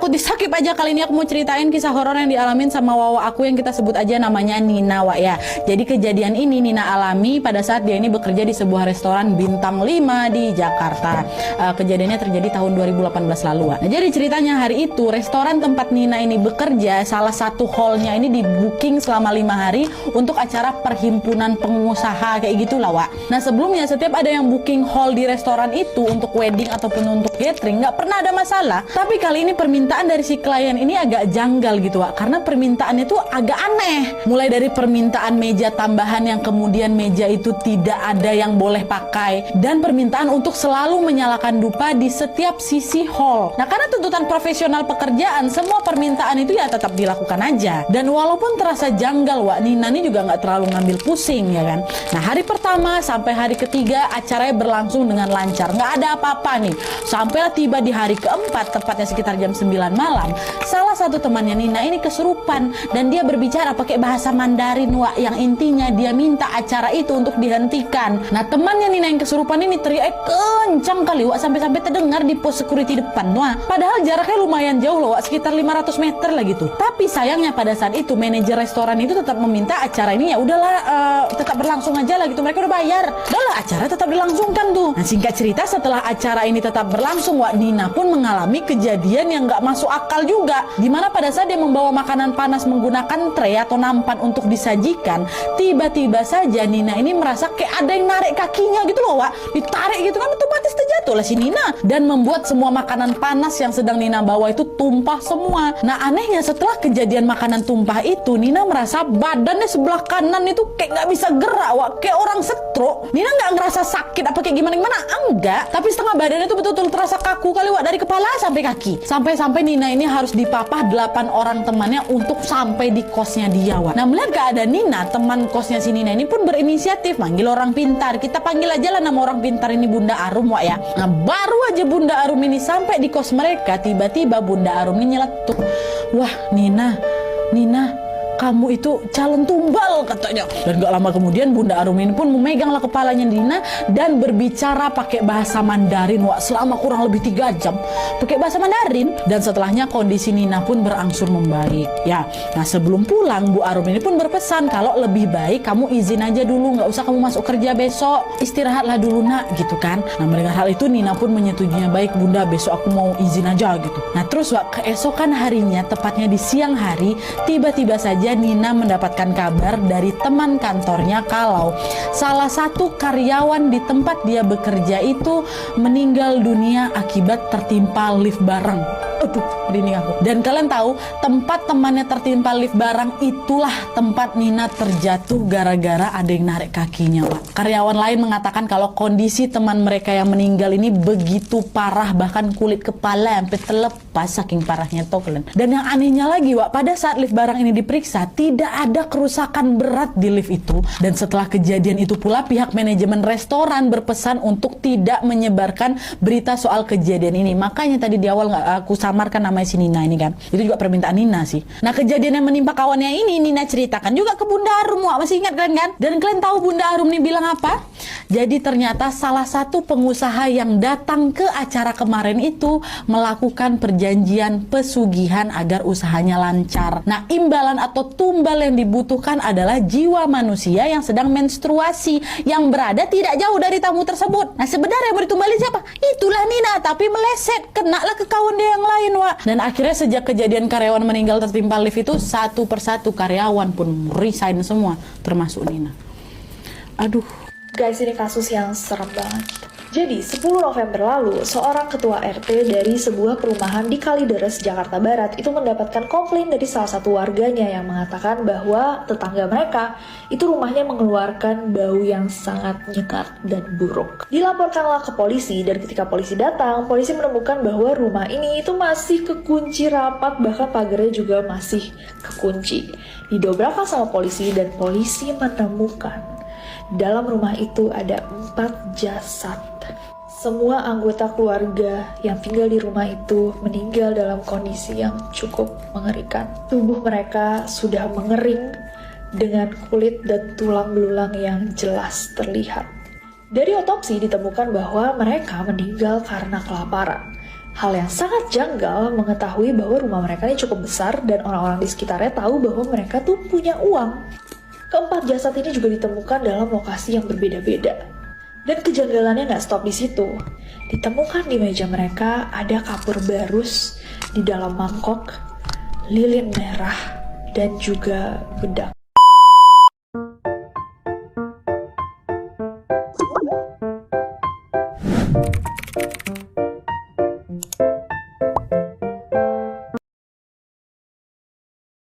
takut di-skip aja, kali ini aku mau ceritain kisah horor yang dialamin sama wawa aku yang kita sebut aja namanya Nina, Wak ya. Jadi kejadian ini Nina alami pada saat dia ini bekerja di sebuah restoran bintang 5 di Jakarta. Kejadiannya terjadi tahun 2018 lalu, Wak. Nah, jadi ceritanya hari itu restoran tempat Nina ini bekerja, salah satu hallnya ini di booking selama 5 hari untuk acara perhimpunan pengusaha kayak gitulah, Wak. Nah, sebelumnya setiap ada yang booking hall di restoran itu untuk wedding ataupun untuk gathering nggak pernah ada masalah. Tapi kali ini permintaan dari si klien ini agak janggal gitu, Wak, karena permintaannya itu agak aneh. Mulai dari permintaan meja tambahan yang kemudian meja itu tidak ada yang boleh pakai, dan permintaan untuk selalu menyalakan dupa di setiap sisi hall. Nah, karena tuntutan profesional pekerjaan, semua permintaan itu ya tetap dilakukan aja. Dan walaupun terasa janggal, Wak, Nina ini juga nggak terlalu ngambil pusing ya kan. Nah, hari pertama sampai hari ketiga acaranya berlangsung dengan lancar, nggak ada apa-apa nih. Sampailah tiba di hari keempat, tepatnya sekitar jam 9 malam, salah satu temannya Nina ini kesurupan dan dia berbicara pakai bahasa Mandarin, Wak, yang intinya dia minta acara itu untuk dihentikan. Nah, temannya Nina yang kesurupan ini teriak kencang kali, Wak, sampai-sampai terdengar di pos security depan, Wak. Padahal jaraknya lumayan jauh loh, Wak, sekitar 500 meter lah gitu. Tapi sayangnya pada saat itu manajer restoran itu tetap meminta acara ini ya udahlah tetap berlangsung aja lah gitu. Mereka udah bayar, udahlah acara tetap dilangsungkan tuh. Nah, singkat cerita setelah acara ini tetap berlangsung, Wak, Nina pun mengalami kejadian yang nggak masuk akal juga, dimana pada saat dia membawa makanan panas menggunakan tray atau nampan untuk disajikan, tiba-tiba saja Nina ini merasa kayak ada yang narik kakinya gitu loh, Wak. Ditarik gitu kan, otomatis terjatuh lah si Nina dan membuat semua makanan panas yang sedang Nina bawa itu tumpah semua. Nah, anehnya setelah kejadian makanan tumpah itu, Nina merasa badannya sebelah kanan itu kayak nggak bisa gerak, Wak, kayak orang stroke. Nina nggak ngerasa sakit apa kayak gimana enggak, tapi setengah badannya itu betul-betul terasa kaku kali, Wak, dari kepala sampai kaki. Sampai Nina ini harus dipapah 8 orang temannya untuk sampai di kosnya dia, Wak. Nah, melihat keadaan Nina, teman kosnya si Nina ini pun berinisiatif manggil orang pintar. Kita panggil aja lah nama orang pintar ini Bunda Arum, Wak ya. Nah, baru aja Bunda Arum ini sampai di kos mereka, tiba-tiba Bunda Arum ini nyeletuk, "Wah, Nina, kamu itu calon tumbal," katanya. Dan gak lama kemudian Bunda Arum ini pun memeganglah kepalanya Nina dan berbicara pakai bahasa Mandarin, Wak, selama kurang lebih 3 jam pakai bahasa Mandarin. Dan setelahnya kondisi Nina pun berangsur membaik ya. Nah, sebelum pulang Bu Arum ini pun berpesan kalau lebih baik kamu izin aja dulu, nggak usah kamu masuk kerja besok, istirahatlah dulu nak gitu kan. Nah, mendengar hal itu Nina pun menyetujuinya, "Baik Bunda, besok aku mau izin aja," gitu. Nah, terus, Wak, keesokan harinya tepatnya di siang hari, tiba-tiba saja Nina mendapatkan kabar dari teman kantornya kalau salah satu karyawan di tempat dia bekerja itu meninggal dunia akibat tertimpa lift barang. Aduh, merinding aku. Dan kalian tahu, tempat temannya tertimpa lift barang itulah tempat Nina terjatuh gara-gara ada yang narik kakinya, Wak. Karyawan lain mengatakan kalau kondisi teman mereka yang meninggal ini begitu parah, bahkan kulit kepala sampai terlepas saking parahnya tuh kalian. Dan yang anehnya lagi, Wak, pada saat lift barang ini diperiksa, tidak ada kerusakan berat di lift itu. Dan setelah kejadian itu pula, pihak manajemen restoran berpesan untuk tidak menyebarkan berita soal kejadian ini. Makanya tadi di awal nggak aku samarkan namanya si Nina ini kan. Itu juga permintaan Nina sih. Nah, kejadian yang menimpa kawannya ini Nina ceritakan juga ke Bunda Arum, Wak. Masih ingat kalian kan? Dan kalian tahu Bunda Arum nih bilang apa? Jadi ternyata salah satu pengusaha yang datang ke acara kemarin itu melakukan perjanjian pesugihan agar usahanya lancar. Nah, imbalan atau tumbal yang dibutuhkan adalah jiwa manusia yang sedang menstruasi yang berada tidak jauh dari tamu tersebut. Nah, sebenarnya yang mau ditumbali siapa? Itulah Nina, tapi meleset, kenalah ke kawan dia yang lain, Wak. Dan akhirnya sejak kejadian karyawan meninggal tertimpa lift itu, satu persatu karyawan pun resign semua, termasuk Nina. Aduh. Guys, ini kasus yang serem banget. Jadi, 10 November lalu, seorang ketua RT dari sebuah perumahan di Kalideres, Jakarta Barat itu mendapatkan komplain dari salah satu warganya yang mengatakan bahwa tetangga mereka itu rumahnya mengeluarkan bau yang sangat nyengat dan buruk. Dilaporkanlah ke polisi, dan ketika polisi datang, polisi menemukan bahwa rumah ini itu masih kekunci rapat, bahkan pagarnya juga masih kekunci. Didobrakkan sama polisi, dan polisi menemukan dalam rumah itu ada 4 jasad. Semua anggota keluarga yang tinggal di rumah itu meninggal dalam kondisi yang cukup mengerikan. Tubuh mereka sudah mengering dengan kulit dan tulang belulang yang jelas terlihat. Dari otopsi ditemukan bahwa mereka meninggal karena kelaparan. Hal yang sangat janggal mengetahui bahwa rumah mereka ini cukup besar dan orang-orang di sekitarnya tahu bahwa mereka tuh punya uang. Keempat jasad ini juga ditemukan dalam lokasi yang berbeda-beda. Dan kejanggalannya nggak stop di situ. Ditemukan di meja mereka ada kapur barus di dalam mangkok, lilin merah, dan juga bedak.